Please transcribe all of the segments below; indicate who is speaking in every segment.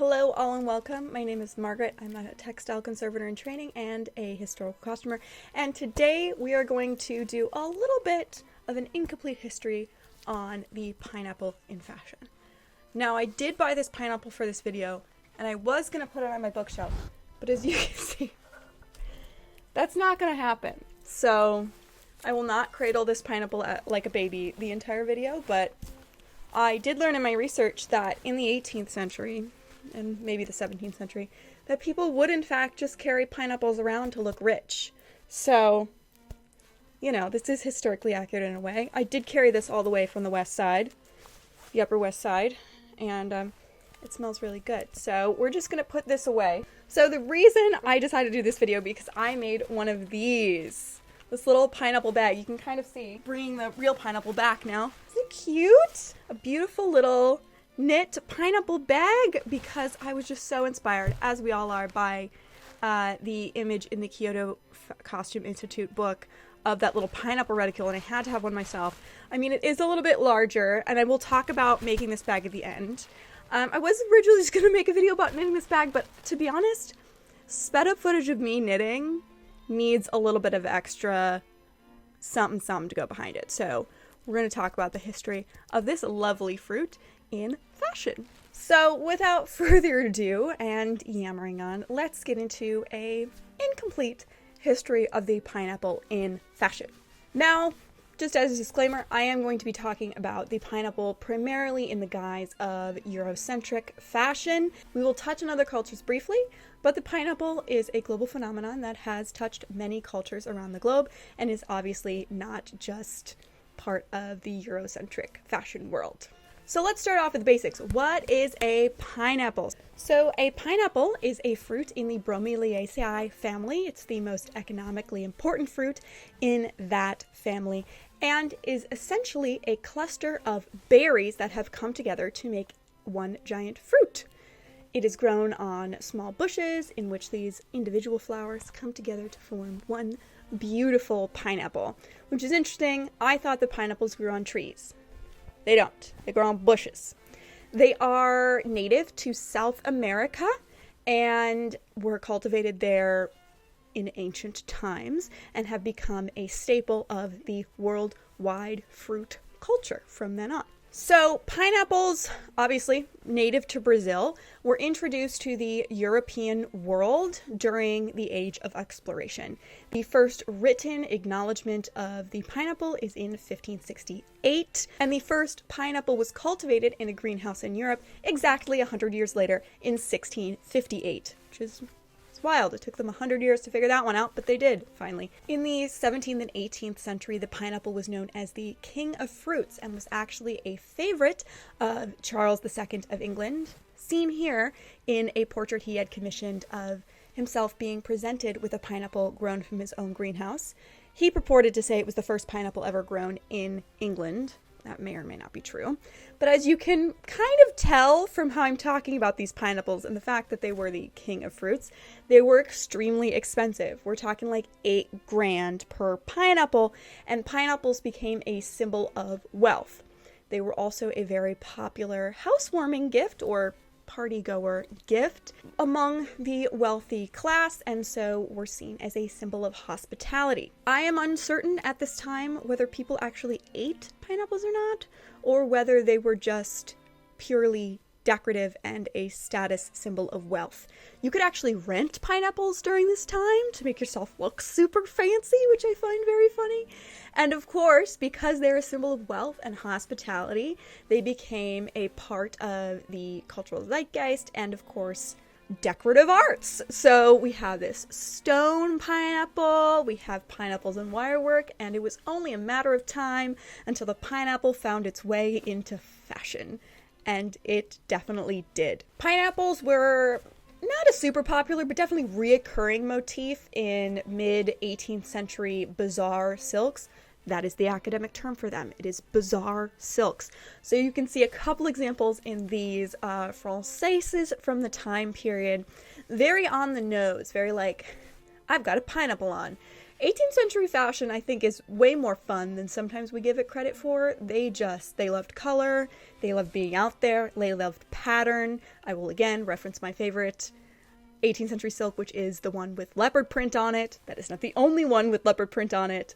Speaker 1: Hello all and welcome. My name is Margaret. I'm a textile conservator in training and a historical costumer. And today we are going to do a little bit of an incomplete history on the pineapple in fashion. Now I did buy this pineapple for this video and I was going to put it on my bookshelf, but as you can see, that's not going to happen. So I will not cradle this pineapple like a baby the entire video, but I did learn in my research that in the 18th century, and maybe the 17th century, that people would in fact just carry pineapples around to look rich. So, you know, this is historically accurate in a way. I did carry this all the way from the west side, the upper west side, and it smells really good. So we're just going to put this away. So the reason I decided to do this video because I made one of these. This little pineapple bag, you can kind of see, bringing the real pineapple back now. Isn't it cute? A beautiful little knit pineapple bag because I was just so inspired, as we all are, by the image in the Kyoto Costume Institute book of that little pineapple reticule, and I had to have one myself. I mean, it is a little bit larger, and I will talk about making this bag at the end. I was originally just going to make a video about knitting this bag, but to be honest, sped up footage of me knitting needs a little bit of extra something to go behind it. So we're going to talk about the history of this lovely fruit in fashion. So without further ado and yammering on, let's get into a incomplete history of the pineapple in fashion. Now, just as a disclaimer, I am going to be talking about the pineapple primarily in the guise of Eurocentric fashion. We will touch on other cultures briefly, but the pineapple is a global phenomenon that has touched many cultures around the globe and is obviously not just part of the Eurocentric fashion world. So let's start off with the basics. What is a pineapple? So a pineapple is a fruit in the Bromeliaceae family. It's the most economically important fruit in that family and is essentially a cluster of berries that have come together to make one giant fruit. It is grown on small bushes in which these individual flowers come together to form one beautiful pineapple, which is interesting. I thought the pineapples grew on trees. They don't. They grow on bushes. They are native to South America and were cultivated there in ancient times and have become a staple of the worldwide fruit culture from then on. So pineapples, obviously native to Brazil, were introduced to the European world during the Age of Exploration. The first written acknowledgement of the pineapple is in 1568, and the first pineapple was cultivated in a greenhouse in Europe exactly 100 years later in 1658, which is wild. It took them 100 years to figure that one out, but they did, finally. In the 17th and 18th century, the pineapple was known as the king of fruits and was actually a favorite of Charles II of England, seen here in a portrait he had commissioned of himself being presented with a pineapple grown from his own greenhouse. He purported to say it was the first pineapple ever grown in England. That may or may not be true. But as you can kind of tell from how I'm talking about these pineapples and the fact that they were the king of fruits, they were extremely expensive. We're talking like $8,000 per pineapple, and pineapples became a symbol of wealth. They were also a very popular housewarming gift or party-goer gift among the wealthy class, and so were seen as a symbol of hospitality. I am uncertain at this time whether people actually ate pineapples or not, or whether they were just purely decorative and a status symbol of wealth. You could actually rent pineapples during this time to make yourself look super fancy, which I find very funny. And of course, because they're a symbol of wealth and hospitality, they became a part of the cultural zeitgeist and, of course, decorative arts. So we have this stone pineapple, we have pineapples and wirework, and it was only a matter of time until the pineapple found its way into fashion. And it definitely did. Pineapples were not a super popular, but definitely reoccurring motif in mid-18th century bazaar silks. That is the academic term for them. It is bazaar silks. So you can see a couple examples in these Francaises from the time period. Very on the nose, very like, I've got a pineapple on. 18th century fashion, I think, is way more fun than sometimes we give it credit for. They loved color, they loved being out there, they loved pattern. I will again reference my favorite 18th century silk, which is the one with leopard print on it. That is not the only one with leopard print on it,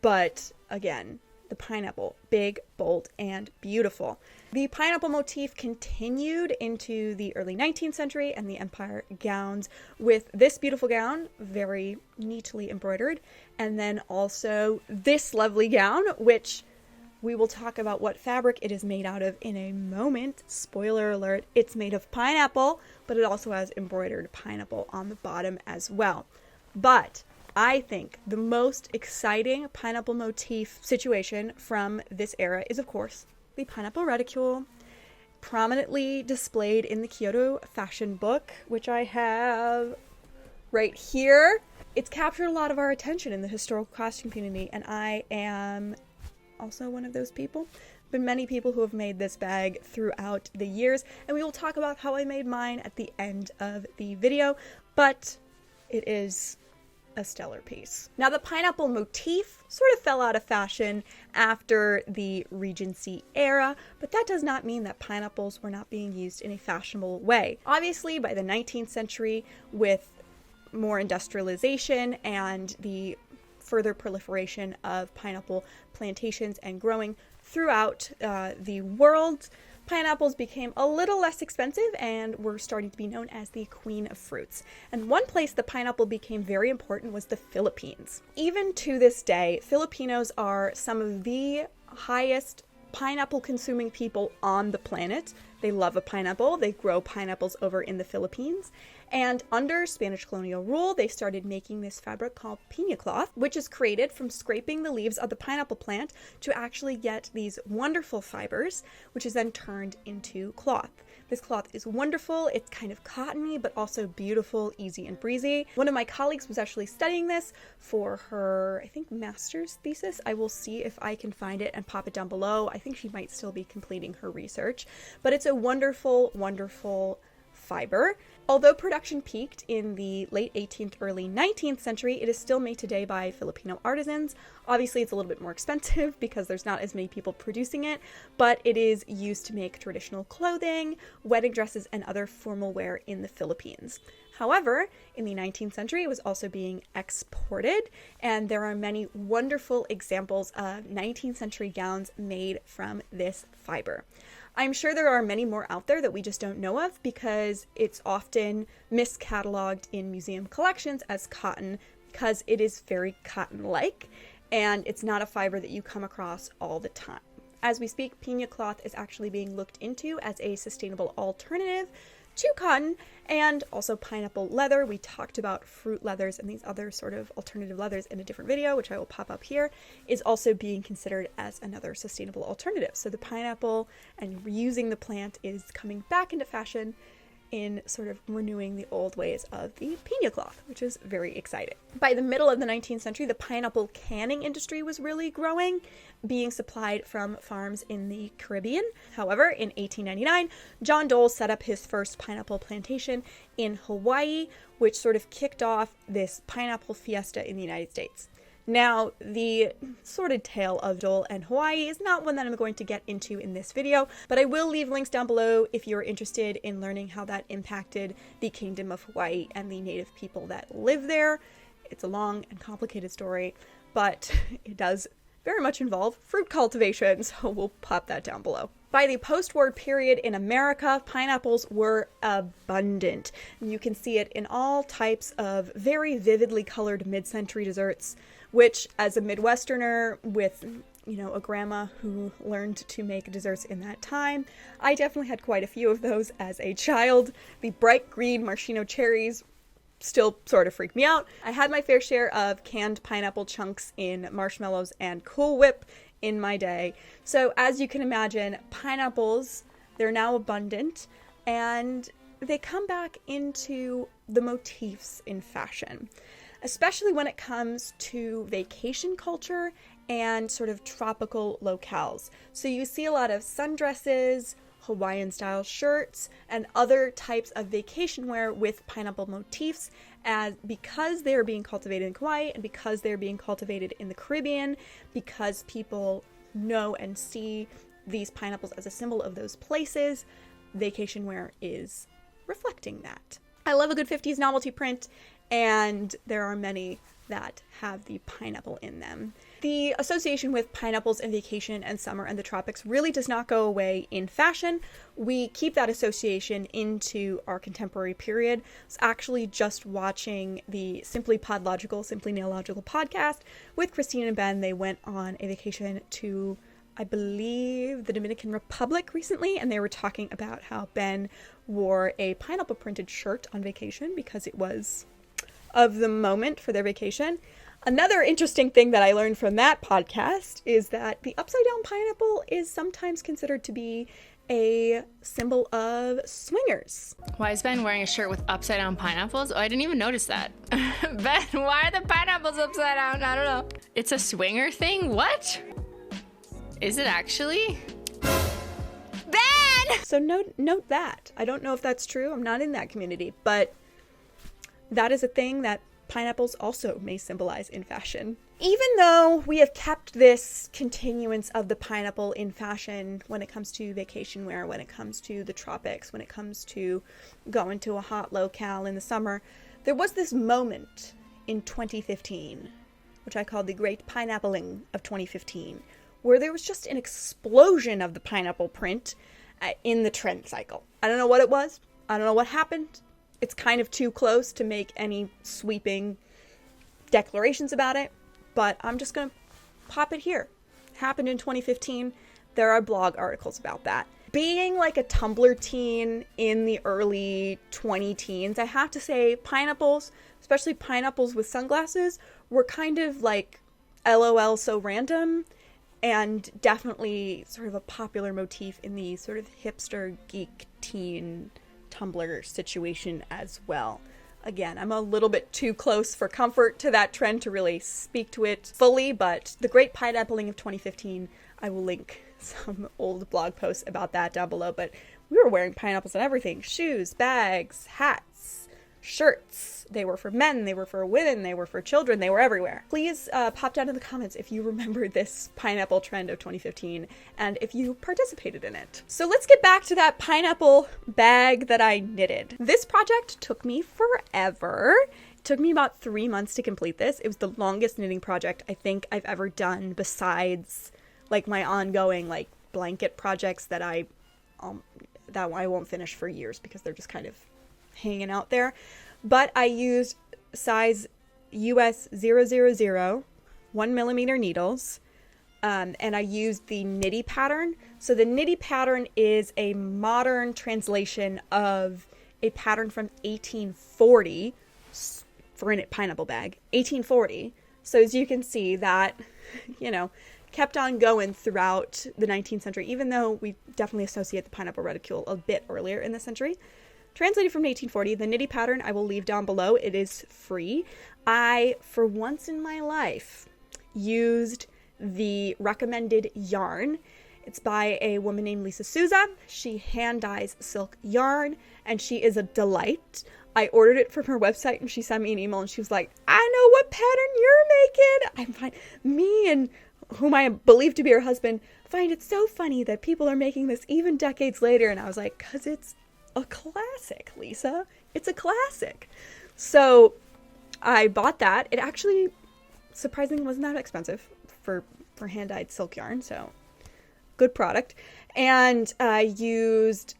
Speaker 1: but again, the pineapple, big, bold, and beautiful. The pineapple motif continued into the early 19th century and the empire gowns with this beautiful gown, very neatly embroidered, and then also this lovely gown, which we will talk about what fabric it is made out of in a moment. Spoiler alert, it's made of pineapple, but it also has embroidered pineapple on the bottom as well. But I think the most exciting pineapple motif situation from this era is, of course, the pineapple reticule, prominently displayed in the Kyoto fashion book, which I have right here. It's captured a lot of our attention in the historical costume community, and I am also one of those people. Been many people who have made this bag throughout the years, and we will talk about how I made mine at the end of the video, but it is a stellar piece. Now, the pineapple motif sort of fell out of fashion after the Regency era, but that does not mean that pineapples were not being used in a fashionable way. Obviously, by the 19th century, with more industrialization and the further proliferation of pineapple plantations and growing throughout the world, pineapples became a little less expensive and were starting to be known as the queen of fruits. And one place the pineapple became very important was the Philippines. Even to this day, Filipinos are some of the highest pineapple consuming people on the planet. They love a pineapple. They grow pineapples over in the Philippines. And under Spanish colonial rule, they started making this fabric called Piña cloth, which is created from scraping the leaves of the pineapple plant to actually get these wonderful fibers, which is then turned into cloth. This cloth is wonderful. It's kind of cottony, but also beautiful, easy, and breezy. One of my colleagues was actually studying this for her, I think, master's thesis. I will see if I can find it and pop it down below. I think she might still be completing her research, but it's a wonderful, wonderful fiber. Although production peaked in the late 18th, early 19th century, it is still made today by Filipino artisans. Obviously, it's a little bit more expensive because there's not as many people producing it, but it is used to make traditional clothing, wedding dresses, and other formal wear in the Philippines. However, in the 19th century, it was also being exported, and there are many wonderful examples of 19th century gowns made from this fiber. I'm sure there are many more out there that we just don't know of because it's often miscatalogued in museum collections as cotton because it is very cotton-like and it's not a fiber that you come across all the time. As we speak, Piña cloth is actually being looked into as a sustainable alternative to cotton and also pineapple leather. We talked about fruit leathers and these other sort of alternative leathers in a different video, which I will pop up here, is also being considered as another sustainable alternative. So the pineapple and reusing the plant is coming back into fashion in sort of renewing the old ways of the Piña cloth, which is very exciting. By the middle of the 19th century, the pineapple canning industry was really growing, being supplied from farms in the Caribbean. However, in 1899, John Dole set up his first pineapple plantation in Hawaii, which sort of kicked off this pineapple fiesta in the United States. Now, the sordid tale of Dole and Hawaii is not one that I'm going to get into in this video, but I will leave links down below if you're interested in learning how that impacted the Kingdom of Hawaii and the native people that live there. It's a long and complicated story, but it does very much involve fruit cultivation, so we'll pop that down below. By the post-war period in America, pineapples were abundant. You can see it in all types of very vividly colored mid-century desserts, which as a Midwesterner with, a grandma who learned to make desserts in that time, I definitely had quite a few of those as a child. The bright green maraschino cherries still sort of freak me out. I had my fair share of canned pineapple chunks in marshmallows and Cool Whip in my day. So as you can imagine, pineapples, they're now abundant and they come back into the motifs in fashion, especially when it comes to vacation culture and sort of tropical locales. So you see a lot of sundresses, Hawaiian style shirts, and other types of vacation wear with pineapple motifs, as because they're being cultivated in Kauai and because they're being cultivated in the Caribbean, because people know and see these pineapples as a symbol of those places, vacation wear is reflecting that. I love a good 50s novelty print, and there are many that have the pineapple in them. The association with pineapples and vacation and summer and the tropics really does not go away in fashion. We keep that association into our contemporary period. I was actually just watching the Simply Podlogical, Simply Nailogical podcast with Christine and Ben. They went on a vacation to, I believe, the Dominican Republic recently, and they were talking about how Ben wore a pineapple printed shirt on vacation because it was of the moment for their vacation. Another interesting thing that I learned from that podcast is that the upside down pineapple is sometimes considered to be a symbol of swingers.
Speaker 2: Why is Ben wearing a shirt with upside down pineapples? Oh, I didn't even notice that. Ben, why are the pineapples upside down? I don't know. It's a swinger thing? What? Is it actually? Ben!
Speaker 1: So note that. I don't know if that's true. I'm not in that community, but that is a thing that pineapples also may symbolize in fashion. Even though we have kept this continuance of the pineapple in fashion when it comes to vacation wear, when it comes to the tropics, when it comes to going to a hot locale in the summer, there was this moment in 2015, which I called the Great Pineappling of 2015, where there was just an explosion of the pineapple print in the trend cycle. I don't know what it was. I don't know what happened. It's kind of too close to make any sweeping declarations about it, but I'm just going to pop it here. It happened in 2015. There are blog articles about that. Being like a Tumblr teen in the early 20-teens, I have to say pineapples, especially pineapples with sunglasses, were kind of like LOL so random, and definitely sort of a popular motif in the sort of hipster geek teen Tumblr situation as well. Again, I'm a little bit too close for comfort to that trend to really speak to it fully, but the Great Pineappling of 2015, I will link some old blog posts about that down below, but we were wearing pineapples on everything. Shoes, bags, hats, shirts. They were for men, they were for women, they were for children, they were everywhere. Please pop down in the comments if you remember this pineapple trend of 2015 and if you participated in it. So let's get back to that pineapple bag that I knitted. This project took me forever. It took me about 3 months to complete this. It was the longest knitting project I think I've ever done besides like my ongoing like blanket projects that I won't finish for years because they're just kind of hanging out there. But I used size US 000 1mm needles, and I used the Knitty pattern. So the Knitty pattern is a modern translation of a pattern from 1840 for a pineapple bag, 1840. So as you can see that, you know, kept on going throughout the 19th century, even though we definitely associate the pineapple reticule a bit earlier in the century. Translated from 1840, the Knitty pattern I will leave down below. It is free. I, for once in my life, used the recommended yarn. It's by a woman named Lisa Souza. She hand dyes silk yarn, and she is a delight. I ordered it from her website, and she sent me an email, and she was like, I know what pattern you're making. I'm fine. Me and whom I believe to be her husband find it so funny that people are making this even decades later. And I was like, because it's a classic, Lisa. It's a classic. So I bought that. It actually surprisingly wasn't that expensive for hand-dyed silk yarn, so good product. And I used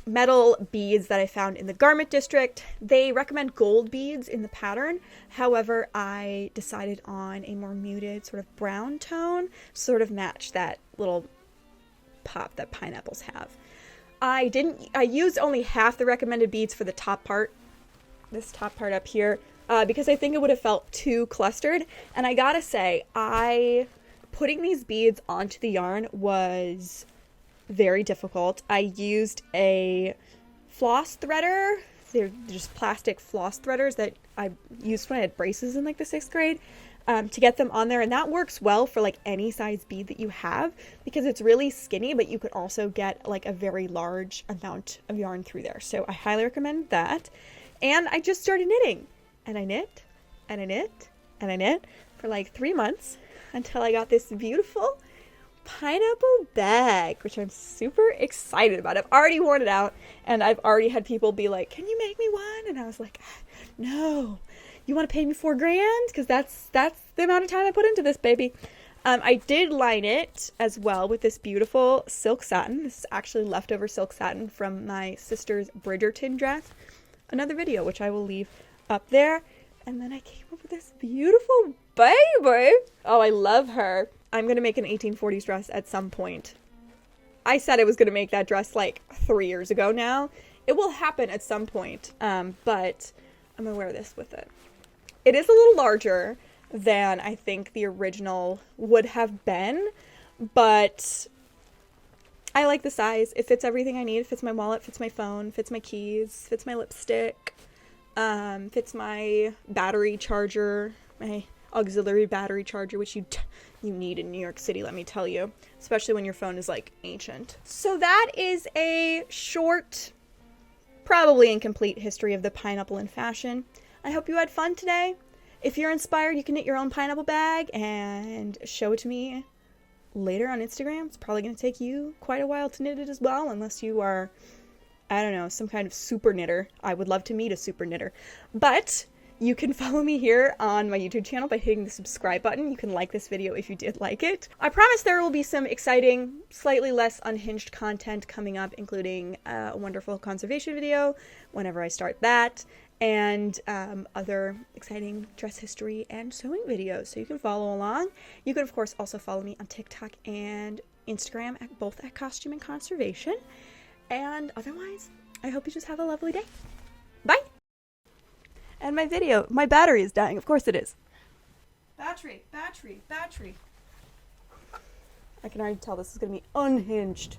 Speaker 1: metal beads that I found in the garment district. They recommend gold beads in the pattern. However, I decided on a more muted sort of brown tone, sort of match that little pop that pineapples have. I used only half the recommended beads for the top part, this top part up here, because I think it would have felt too clustered. And I gotta say, putting these beads onto the yarn was very difficult. I used a floss threader. They're just plastic floss threaders that I used when I had braces in like the 6th grade. to get them on there, and that works well for like any size bead that you have because it's really skinny, but you could also get like a very large amount of yarn through there. So I highly recommend that. And I just started knitting, and I knit and I knit and I knit for like 3 months until I got this beautiful pineapple bag, which I'm super excited about. I've already worn it out, and I've already had people be like, can you make me one? And I was like, no. You want to pay me $4,000? Because that's the amount of time I put into this baby. I did line it as well with this beautiful silk satin. This is actually leftover silk satin from my sister's Bridgerton dress. Another video, which I will leave up there. And then I came up with this beautiful baby. Oh, I love her. I'm going to make an 1840s dress at some point. I said I was going to make that dress like 3 years ago now. It will happen at some point, but I'm going to wear this with it. It is a little larger than I think the original would have been, but I like the size. It fits everything I need. It fits my wallet, fits my phone, fits my keys, fits my lipstick, fits my battery charger, my auxiliary battery charger, which you need in New York City, let me tell you, especially when your phone is like ancient. So that is a short, probably incomplete history of the pineapple in fashion. I hope you had fun today. If you're inspired, you can knit your own pineapple bag and show it to me later on Instagram. It's probably going to take you quite a while to knit it as well, unless you are, I don't know, some kind of super knitter. I would love to meet a super knitter. But you can follow me here on my YouTube channel by hitting the subscribe button. You can like this video if you did like it. I promise there will be some exciting, slightly less unhinged content coming up, including a wonderful conservation video whenever I start that, and other exciting dress history and sewing videos, so you can follow along. You can, of course, also follow me on TikTok and Instagram, both at Costume and Conservation. And otherwise, I hope you just have a lovely day. Bye! And my battery is dying. Of course it is. Battery. I can already tell this is going to be unhinged.